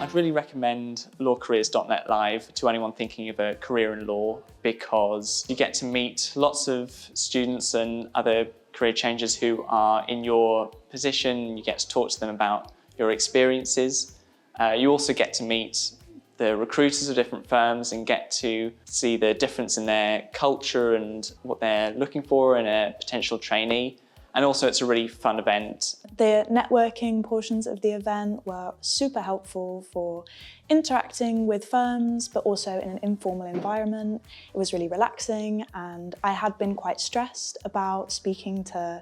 I'd really recommend LawCareersNetLIVE to anyone thinking of a career in law, because you get to meet lots of students and other career changers who are in your position. You get to talk to them about your experiences. You also get to meet the recruiters of different firms and get to see the difference in their culture and what they're looking for in a potential trainee. And also it's a really fun event. The networking portions of the event were super helpful for interacting with firms, but also in an informal environment. It was really relaxing, and I had been quite stressed about speaking to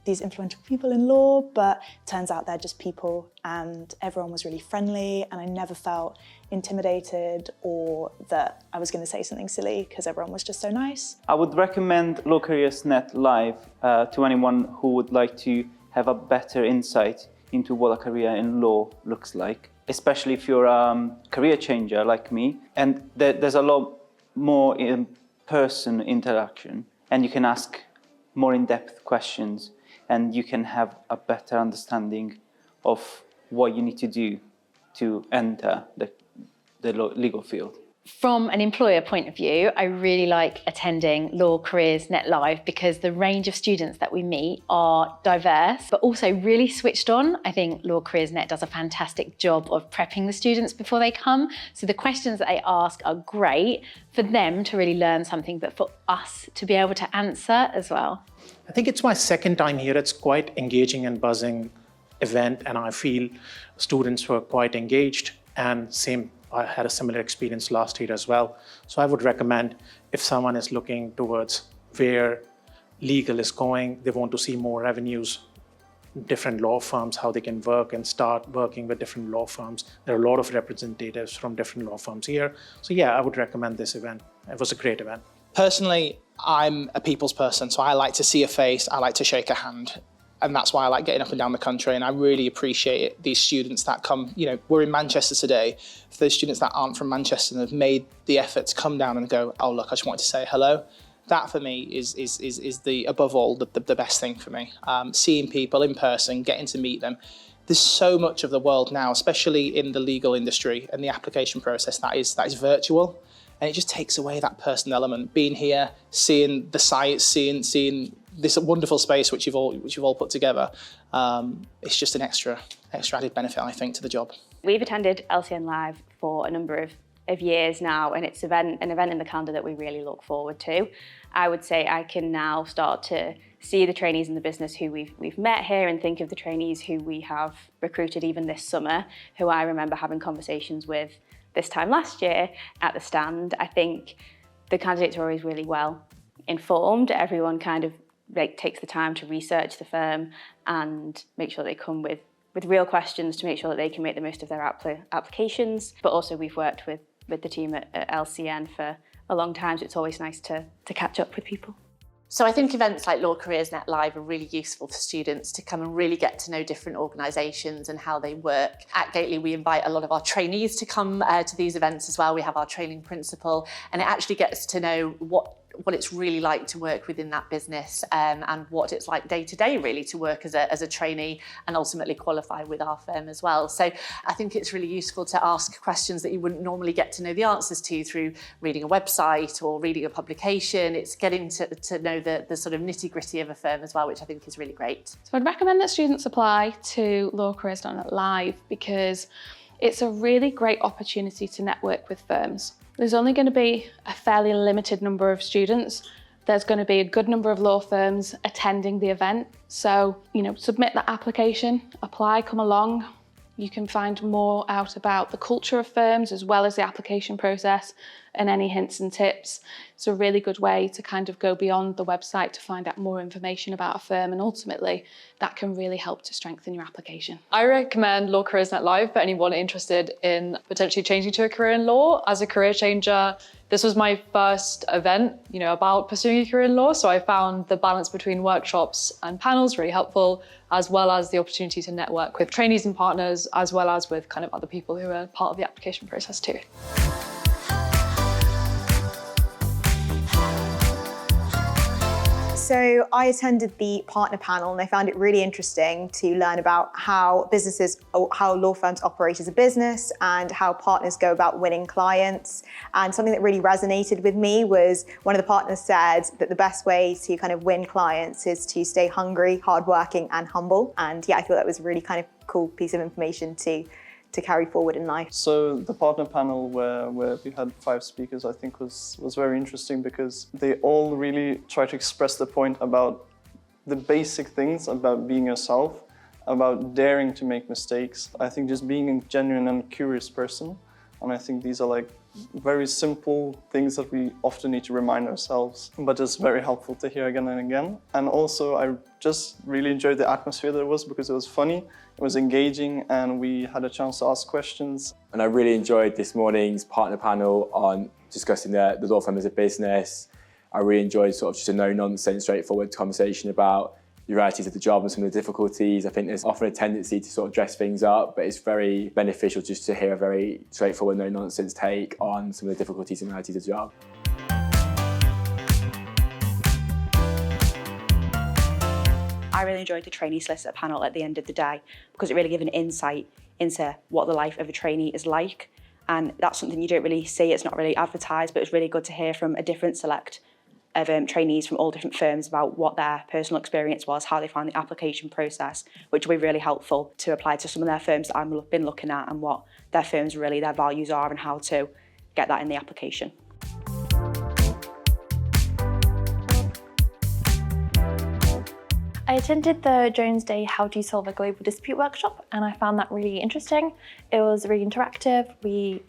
these influential people in law, but turns out they're just people, and everyone was really friendly, and I never felt intimidated or that I was going to say something silly because everyone was just so nice. I would recommend LawCareersNetLIVE to anyone who would like to have a better insight into what a career in law looks like, especially if you're a career changer like me. And there's a lot more in-person interaction, and you can ask more in-depth questions, and you can have a better understanding of what you need to do to enter the legal field. From an employer point of view, I really like attending LawCareersNetLIVE because the range of students that we meet are diverse, but also really switched on. I think LawCareersNet does a fantastic job of prepping the students before they come. So the questions that they ask are great for them to really learn something, but for us to be able to answer as well. I think it's my second time here. It's quite engaging and buzzing event, and I feel students were quite engaged, and I had a similar experience last year as well. So I would recommend, if someone is looking towards where legal is going, they want to see more revenues, different law firms, how they can work and start working with different law firms. There are a lot of representatives from different law firms here. So yeah, I would recommend this event. It was a great event. Personally, I'm a people's person, so I like to see a face, I like to shake a hand. And that's why I like getting up and down the country, and I really appreciate these students that come, we're in Manchester today. For those students that aren't from Manchester and have made the effort to come down and go, oh look, I just wanted to say hello. That for me is the, above all, the best thing for me. Seeing people in person, getting to meet them. There's so much of the world now, especially in the legal industry and the application process, that is virtual. And it just takes away that personal element. Being here, seeing the sites, seeing this wonderful space which you've all put together, it's just an extra added benefit, I think, to the job. We've attended LCN Live for a number of years now, and it's an event in the calendar that we really look forward to. I would say I can now start to see the trainees in the business who we've met here, and think of the trainees who we have recruited even this summer, who I remember having conversations with this time last year at the stand. I think the candidates are always really well informed. Everyone kind of takes the time to research the firm and make sure they come with real questions to make sure that they can make the most of their applications. But also we've worked with the team at LCN for a long time, so it's always nice to catch up with people. So I think events like LawCareersNetLIVE are really useful for students to come and really get to know different organisations and how they work. At Gateley, we invite a lot of our trainees to come to these events as well. We have our training principal, and it actually gets to know what it's really like to work within that business, and what it's like day to day really to work as a trainee and ultimately qualify with our firm as well. So I think it's really useful to ask questions that you wouldn't normally get to know the answers to through reading a website or reading a publication. It's getting to know the sort of nitty-gritty of a firm as well, which I think is really great. So I'd recommend that students apply to LawCareersNetLIVE because it's a really great opportunity to network with firms. There's only going to be a fairly limited number of students. There's going to be a good number of law firms attending the event. So, submit that application, apply, come along. You can find more out about the culture of firms as well as the application process and any hints and tips. It's a really good way to kind of go beyond the website to find out more information about a firm, and ultimately that can really help to strengthen your application. I recommend LawCareersNetLIVE for anyone interested in potentially changing to a career in law. As a career changer, this was my first event, about pursuing a career in law, so I found the balance between workshops and panels really helpful, as well as the opportunity to network with trainees and partners, as well as with kind of other people who are part of the application process too. So I attended the partner panel and I found it really interesting to learn about how law firms operate as a business and how partners go about winning clients. And something that really resonated with me was one of the partners said that the best way to kind of win clients is to stay hungry, hardworking and humble. And yeah, I thought that was a really kind of cool piece of information to carry forward in life. So the partner panel where we had 5 speakers, I think was very interesting because they all really try to express the point about the basic things about being yourself, about daring to make mistakes. I think just being a genuine and curious person. And I think these are like very simple things that we often need to remind ourselves, but it's very helpful to hear again and again. And also I just really enjoyed the atmosphere that it was because it was funny, it was engaging, and we had a chance to ask questions. And I really enjoyed this morning's partner panel on discussing the law firm as a business. I really enjoyed sort of just a no-nonsense, straightforward conversation about the realities of the job and some of the difficulties. I think there's often a tendency to sort of dress things up, but it's very beneficial just to hear a very straightforward, no-nonsense take on some of the difficulties and realities of the job. I really enjoyed the trainee solicitor panel at the end of the day because it really gave an insight into what the life of a trainee is like. And that's something you don't really see, it's not really advertised, but it's really good to hear from a different select of trainees from all different firms about what their personal experience was, how they found the application process, which will be really helpful to apply to some of their firms that I've been looking at and what their firms really, their values are and how to get that in the application. I attended the Jones Day How Do You Solve a Global Dispute workshop and I found that really interesting. It was really interactive. We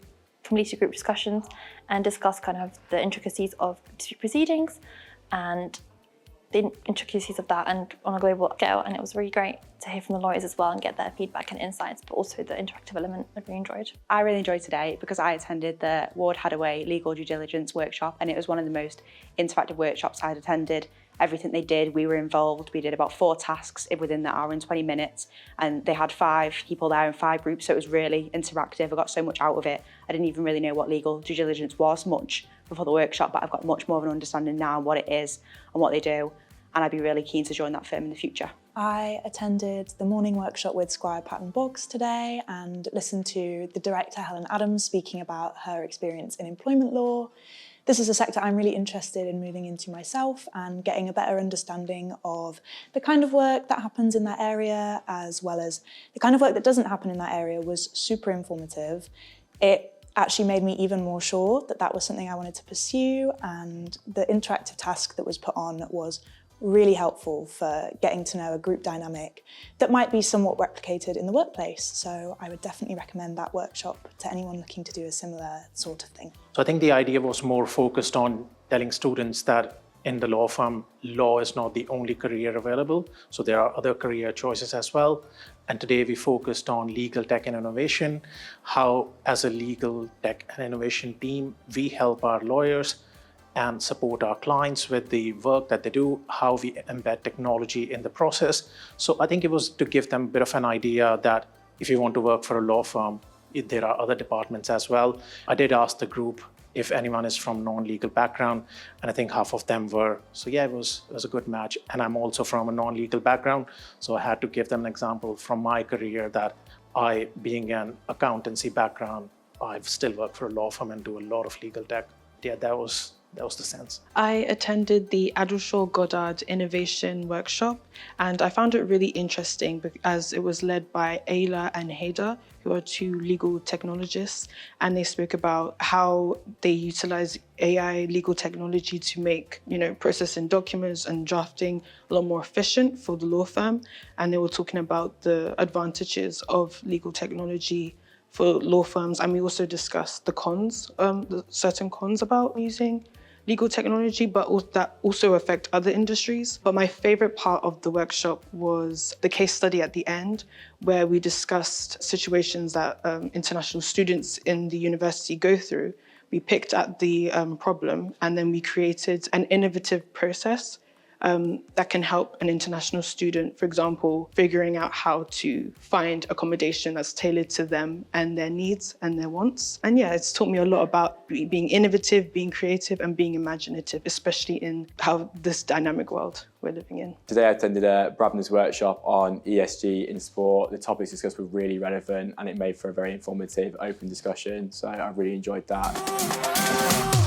completed group discussions and discussed kind of the intricacies of dispute proceedings and the intricacies of that and on a global scale, and it was really great to hear from the lawyers as well and get their feedback and insights, but also the interactive element I really enjoyed. I really enjoyed today because I attended the Ward Hadaway Legal Due Diligence workshop and it was one of the most interactive workshops I'd attended. Everything they did, we were involved. We did about 4 tasks within the hour and 20 minutes and they had 5 people there in 5 groups, so it was really interactive. I got so much out of it. I didn't even really know what legal due diligence was much before the workshop, but I've got much more of an understanding now of what it is and what they do, and I'd be really keen to join that firm in the future. I attended the morning workshop with Squire Patton Boggs today and listened to the director, Helen Adams, speaking about her experience in employment law. This is a sector I'm really interested in moving into myself and getting a better understanding of the kind of work that happens in that area as well as the kind of work that doesn't happen in that area was super informative. It actually made me even more sure that that was something I wanted to pursue, and the interactive task that was put on was really helpful for getting to know a group dynamic that might be somewhat replicated in the workplace. So I would definitely recommend that workshop to anyone looking to do a similar sort of thing. So I think the idea was more focused on telling students that in the law firm, law is not the only career available. So there are other career choices as well. And today we focused on legal tech and innovation, how as a legal tech and innovation team, we help our lawyers and support our clients with the work that they do, how we embed technology in the process. So I think it was to give them a bit of an idea that if you want to work for a law firm, there are other departments as well. I did ask the group if anyone is from non-legal background, and I think half of them were. So yeah, it was a good match. And I'm also from a non-legal background, so I had to give them an example from my career that I, being an accountancy background, I've still worked for a law firm and do a lot of legal tech. Yeah, that was the sense. I attended the Addleshaw Goddard Innovation Workshop and I found it really interesting as it was led by Ayla and Hader, who are 2 legal technologists, and they spoke about how they utilize AI legal technology to make, processing documents and drafting a lot more efficient for the law firm. And they were talking about the advantages of legal technology for law firms, and we also discussed the cons, the certain cons about using legal technology, but that also affect other industries. But my favorite part of the workshop was the case study at the end, where we discussed situations that international students in the university go through. We picked at the problem and then we created an innovative process that can help an international student, for example, figuring out how to find accommodation that's tailored to them and their needs and their wants. And yeah, it's taught me a lot about being innovative, being creative and being imaginative, especially in how this dynamic world we're living in. Today I attended a Brabner's workshop on ESG in sport. The topics discussed were really relevant and it made for a very informative, open discussion. So I really enjoyed that.